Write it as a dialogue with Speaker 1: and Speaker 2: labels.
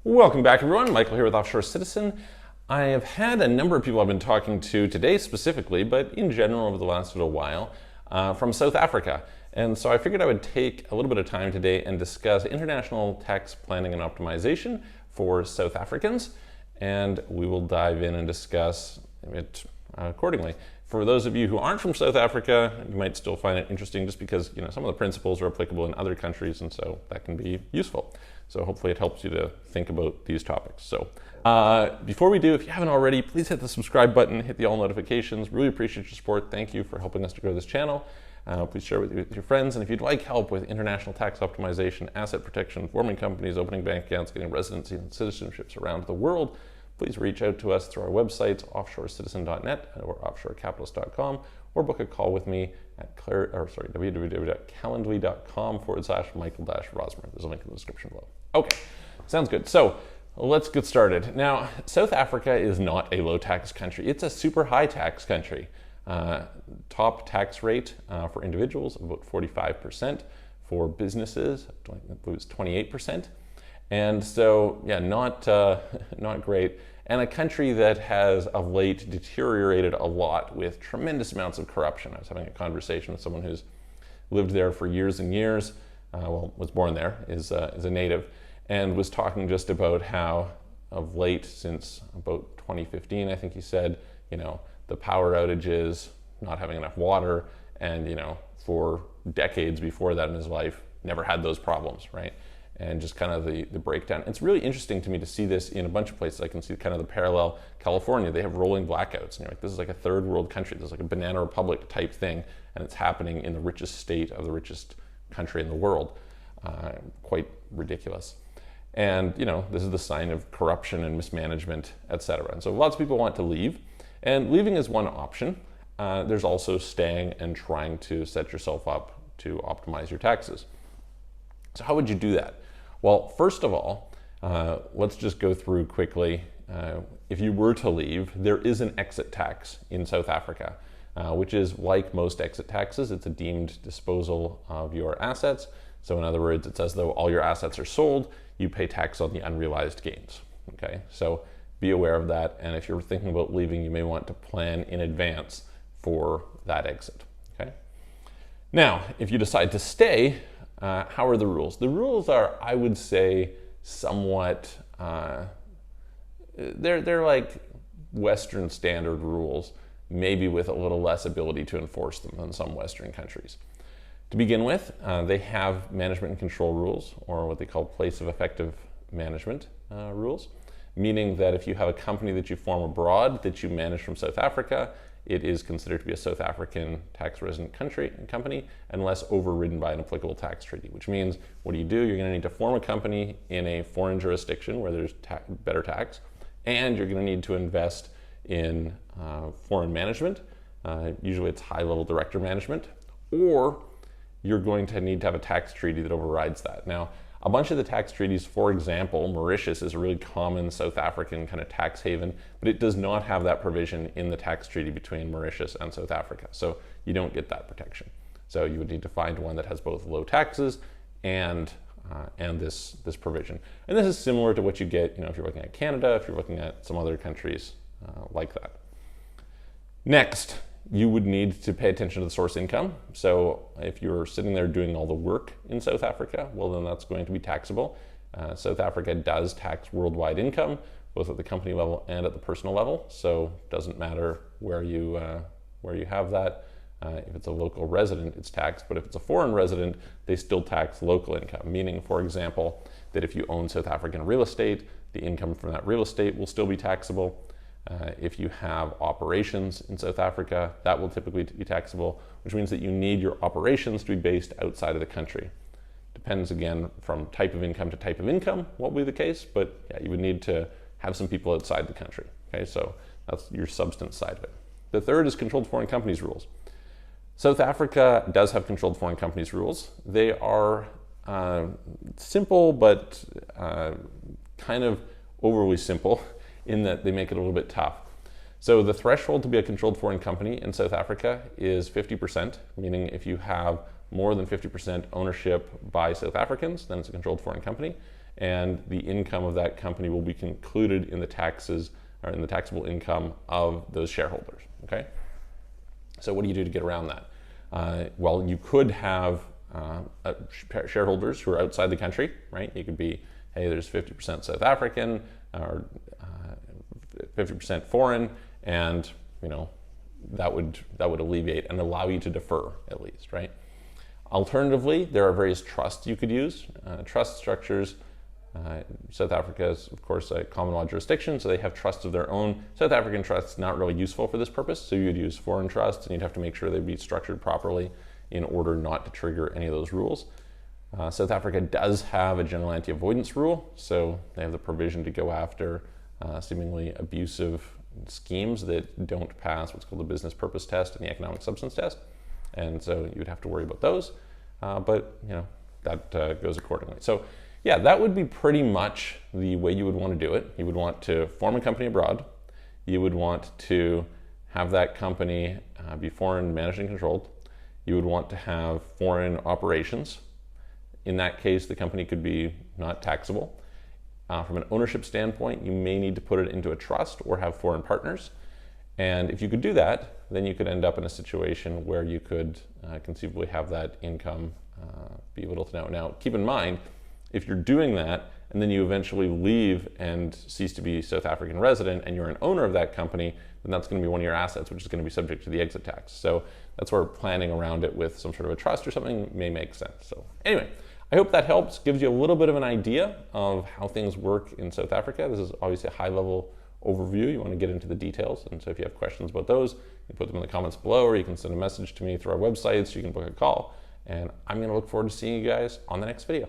Speaker 1: Welcome back, everyone. Michael here with Offshore Citizen. I have had a number of people I've been talking to today specifically, but in general over the last little while, from South Africa. And so I figured I would take a little bit of time today and discuss international tax planning and optimization for South Africans. And we will dive in and discuss it accordingly. For those of you who aren't from South Africa, you might still find it interesting just because some of the principles are applicable in other countries, and so that can be useful. So hopefully it helps you to think about these topics. So before we do, if you haven't already, please hit the subscribe button, hit the all notifications. Really appreciate your support. Thank you for helping us to grow this channel. Please share it with your friends. And if you'd like help with international tax optimization, asset protection, forming companies, opening bank accounts, getting residency and citizenships around the world, please reach out to us through our websites, offshorecitizen.net or offshorecapitalist.com, or book a call with me at www.calendly.com/Michael-Rosmer. There's a link in the description below. Okay, sounds good. So let's get started. Now, South Africa is not a low tax country. It's a super high tax country. Top tax rate for individuals, about 45%. For businesses, it was 28%. And so, yeah, not great. And a country that has of late deteriorated a lot with tremendous amounts of corruption. I was having a conversation with someone who's lived there for years and years, was born there, is a native, and was talking just about how of late, since about 2015, I think he said, the power outages, not having enough water, and for decades before that in his life, never had those problems, right? And just kind of the breakdown. It's really interesting to me to see this in a bunch of places. I can see kind of the parallel. California, they have rolling blackouts. And you're like, this is like a third world country. This is like a banana republic type thing. And it's happening in the richest state of the richest country in the world. Quite ridiculous. And this is the sign of corruption and mismanagement, etc. And so lots of people want to leave. And leaving is one option. There's also staying and trying to set yourself up to optimize your taxes. So how would you do that? Well, first of all, let's just go through quickly. If you were to leave, there is an exit tax in South Africa, which is like most exit taxes. It's a deemed disposal of your assets. So in other words, it's as though all your assets are sold, you pay tax on the unrealized gains. Okay, so be aware of that. And if you're thinking about leaving, you may want to plan in advance for that exit. Okay. Now, if you decide to stay, how are the rules? The rules are, I would say, somewhat, they're like Western standard rules, maybe with a little less ability to enforce them than some Western countries. To begin with, they have management and control rules, or what they call place of effective management rules, meaning that if you have a company that you form abroad that you manage from South Africa, it is considered to be a South African tax resident company unless overridden by an applicable tax treaty, which means what do? You're going to need to form a company in a foreign jurisdiction where there's better tax, and you're going to need to invest in foreign management. Usually it's high-level director management, or you're going to need to have a tax treaty that overrides that. Now, a bunch of the tax treaties, for example, Mauritius is a really common South African kind of tax haven, but it does not have that provision in the tax treaty between Mauritius and South Africa. So you don't get that protection. So you would need to find one that has both low taxes and this provision. And this is similar to what you get, if you're looking at Canada, if you're looking at some other countries like that. Next, you would need to pay attention to the source income. So if you're sitting there doing all the work in South Africa, well, then that's going to be taxable. South Africa does tax worldwide income, both at the company level and at the personal level. So it doesn't matter where you have that. If it's a local resident, it's taxed. But if it's a foreign resident, they still tax local income, meaning, for example, that if you own South African real estate, the income from that real estate will still be taxable. If you have operations in South Africa, that will typically be taxable, which means that you need your operations to be based outside of the country. Depends again from type of income to type of income, what will be the case, but yeah, you would need to have some people outside the country. Okay, so that's your substance side of it. The third is controlled foreign companies rules. South Africa does have controlled foreign companies rules. They are simple, but kind of overly simple, in that they make it a little bit tough. So the threshold to be a controlled foreign company in South Africa is 50%, meaning if you have more than 50% ownership by South Africans, then it's a controlled foreign company. and the income of that company will be included in the taxes or in the taxable income of those shareholders. Okay. So what do you do to get around that? Well, you could have shareholders who are outside the country, right? You could be, hey, there's 50% South African or 50% foreign, and that would alleviate and allow you to defer at least, right? Alternatively, there are various trusts you could use. Trust structures. South Africa is, of course, a common law jurisdiction, so they have trusts of their own. South African trusts not really useful for this purpose, so you'd use foreign trusts, and you'd have to make sure they'd be structured properly in order not to trigger any of those rules. South Africa does have a general anti-avoidance rule, so they have the provision to go after seemingly abusive schemes that don't pass what's called the business purpose test and the economic substance test, and so you would have to worry about those, but that goes accordingly. So yeah, that would be pretty much the way you would want to do it. You would want to form a company abroad. You would want to have that company be foreign managed and controlled. You would want to have foreign operations. In that case, the company could be not taxable. From an ownership standpoint, you may need to put it into a trust or have foreign partners. And if you could do that, then you could end up in a situation where you could conceivably have that income be able to know. Now, keep in mind, if you're doing that and then you eventually leave and cease to be South African resident and you're an owner of that company, then that's going to be one of your assets, which is going to be subject to the exit tax. So that's where planning around it with some sort of a trust or something may make sense. So anyway, I hope that helps, gives you a little bit of an idea of how things work in South Africa. This is obviously a high-level overview. You want to get into the details, and so if you have questions about those, you can put them in the comments below, or you can send a message to me through our website, so you can book a call. And I'm going to look forward to seeing you guys on the next video.